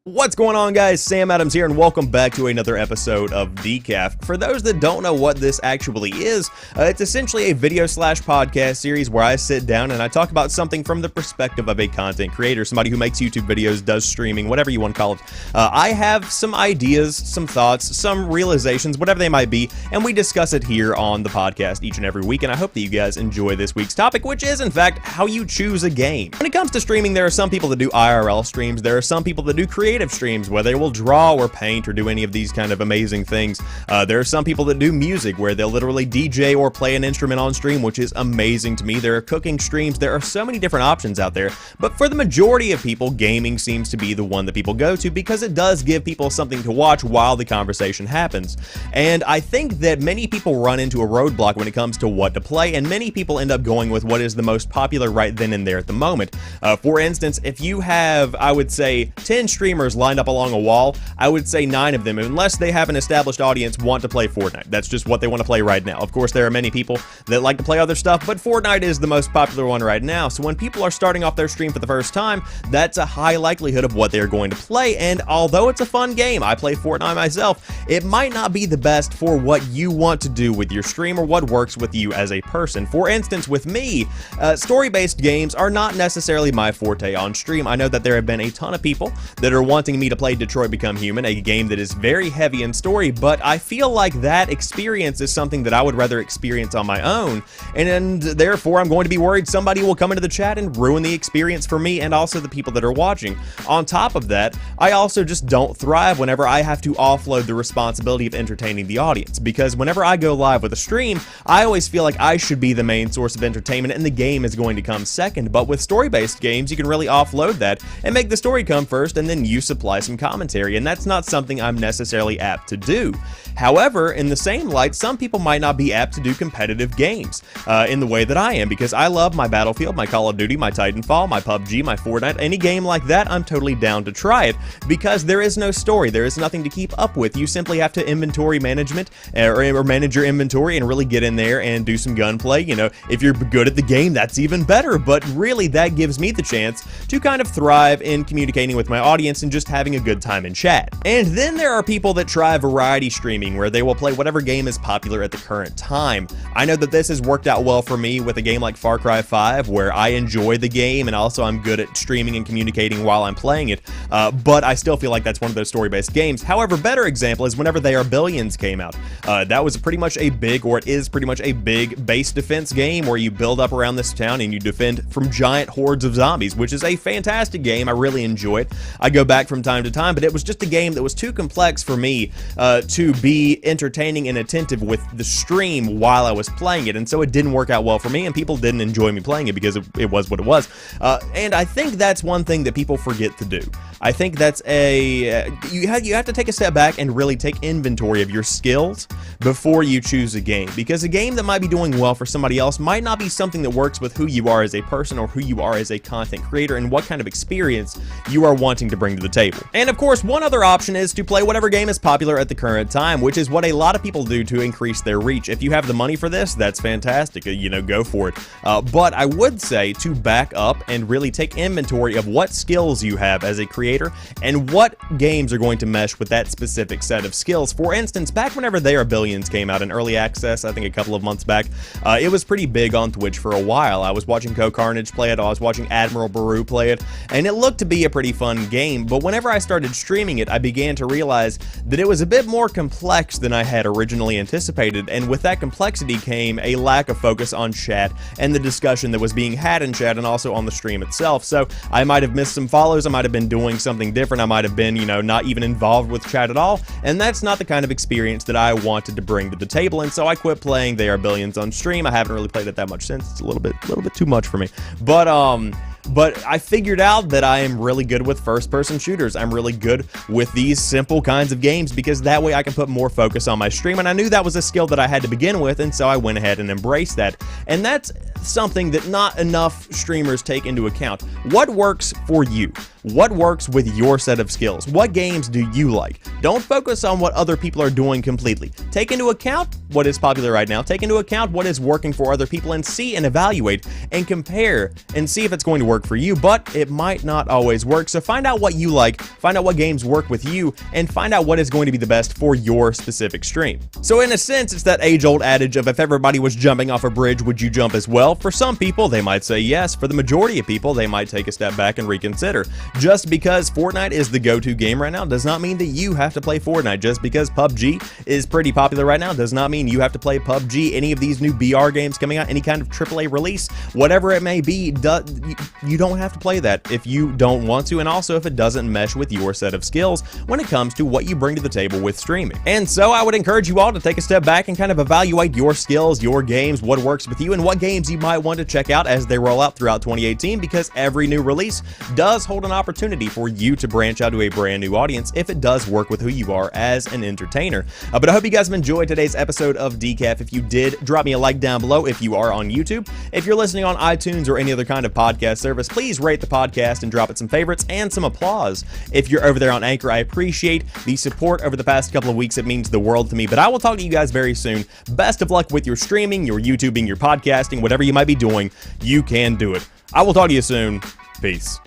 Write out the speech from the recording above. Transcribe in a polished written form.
What's going on, guys? Sam Adams here, and welcome back to another episode of Decaf. For those that don't know what this actually is, it's essentially a video/podcast series where I sit down and I talk about something from the perspective of a content creator, somebody who makes YouTube videos, does streaming, whatever you want to call it. I have some ideas, some thoughts, some realizations, whatever they might be, and we discuss it here on the podcast each and every week, and I hope that you guys enjoy this week's topic, which is, in fact, how you choose a game. When it comes to streaming, there are some people that do IRL streams, there are some people that do creative streams where they will draw or paint or do any of these kind of amazing things. There are some people that do music where they'll literally DJ or play an instrument on stream, which is amazing to me. There are cooking streams. There are so many different options out there, but for the majority of people, gaming seems to be the one that people go to because it does give people something to watch while the conversation happens. And I think that many people run into a roadblock when it comes to what to play, and many people end up going with what is the most popular right then and there at the moment. For instance, if you have, I would say, 10 streamers lined up along a wall, I would say 9 of them, unless they have an established audience, want to play Fortnite. That's just what they want to play right now. Of course, there are many people that like to play other stuff, but Fortnite is the most popular one right now. So when people are starting off their stream for the first time, that's a high likelihood of what they're going to play. And although it's a fun game, I play Fortnite myself, it might not be the best for what you want to do with your stream or what works with you as a person. For instance, with me, story-based games are not necessarily my forte on stream. I know that there have been a ton of people that are wanting me to play Detroit Become Human, a game that is very heavy in story, but I feel like that experience is something that I would rather experience on my own, and therefore I'm going to be worried somebody will come into the chat and ruin the experience for me and also the people that are watching. On top of that, I also just don't thrive whenever I have to offload the responsibility of entertaining the audience, because whenever I go live with a stream, I always feel like I should be the main source of entertainment and the game is going to come second. But with story-based games, you can really offload that and make the story come first, and then you supply some commentary, and that's not something I'm necessarily apt to do. However, in the same light, some people might not be apt to do competitive games in the way that I am, because I love my Battlefield, my Call of Duty, my Titanfall, my PUBG, my Fortnite. Any game like that, I'm totally down to try it, because there is no story, there is nothing to keep up with. You simply have to inventory management or manage your inventory and really get in there and do some gunplay. You know, if you're good at the game, that's even better, but really that gives me the chance to kind of thrive in communicating with my audience and just having a good time in chat. And then there are people that try variety streaming, where they will play whatever game is popular at the current time. I know that this has worked out well for me with a game like Far Cry 5, where I enjoy the game and also I'm good at streaming and communicating while I'm playing it, but I still feel like that's one of those story-based games. However, better example is whenever They Are Billions came out. That was pretty much a big, or it is pretty much a big base defense game where you build up around this town and you defend from giant hordes of zombies, which is a fantastic game. I really enjoy it. I go back from time to time, but it was just a game that was too complex for me to be entertaining and attentive with the stream while I was playing it, and so it didn't work out well for me, and people didn't enjoy me playing it because it was what it was. And I think that's one thing that people forget to do. I think that's you have to take a step back and really take inventory of your skills before you choose a game, because a game that might be doing well for somebody else might not be something that works with who you are as a person or who you are as a content creator and what kind of experience you are wanting to bring to the table. And of course, one other option is to play whatever game is popular at the current time, which is what a lot of people do to increase their reach. If you have the money for this, that's fantastic, you know, go for it. But I would say to back up and really take inventory of what skills you have as a creator and what games are going to mesh with that specific set of skills. For instance, back whenever They Are Billions came out in early access, I think a couple of months back, it was pretty big on Twitch for a while. I was watching Carnage play it, I was watching Admiral Baru play it, and it looked to be a pretty fun game, but whenever I started streaming it, I began to realize that it was a bit more complex than I had originally anticipated, and with that complexity came a lack of focus on chat and the discussion that was being had in chat and also on the stream itself. So I might have missed some follows, I might have been doing something different, I might have been, you know, not even involved with chat at all, and that's not the kind of experience that I wanted to bring to the table, and so I quit playing They Are Billions on stream. I haven't really played it that much since. It's a little bit too much for me. But I figured out that I am really good with first-person shooters. I'm really good with these simple kinds of games because that way I can put more focus on my stream, and I knew that was a skill that I had to begin with, and so I went ahead and embraced that. And that's something that not enough streamers take into account. What works for you? What works with your set of skills? What games do you like? Don't focus on what other people are doing completely. Take into account what is popular right now. Take into account what is working for other people and see and evaluate and compare and see if it's going to work for you, but it might not always work. So find out what you like, find out what games work with you, and find out what is going to be the best for your specific stream. So in a sense, it's that age-old adage of if everybody was jumping off a bridge, would you jump as well? For some people, they might say yes. For the majority of people, they might take a step back and reconsider. Just because Fortnite is the go-to game right now does not mean that you have to play Fortnite. Just because PUBG is pretty popular right now does not mean you have to play PUBG. Any of these new BR games coming out, any kind of AAA release, whatever it may be, you don't have to play that if you don't want to, and also if it doesn't mesh with your set of skills when it comes to what you bring to the table with streaming. And so I would encourage you all to take a step back and kind of evaluate your skills, your games, what works with you, and what games you might want to check out as they roll out throughout 2018, because every new release does hold an opportunity for you to branch out to a brand new audience if it does work with who you are as an entertainer. But I hope you guys have enjoyed today's episode of Decaf. If you did, drop me a like down below if you are on YouTube. If you're listening on iTunes or any other kind of podcast service, please rate the podcast and drop it some favorites and some applause. If you're over there on Anchor, I appreciate the support over the past couple of weeks. It means the world to me. But I will talk to you guys very soon. Best of luck with your streaming, your YouTubing, your podcasting, whatever you might be doing, you can do it. I will talk to you soon. Peace.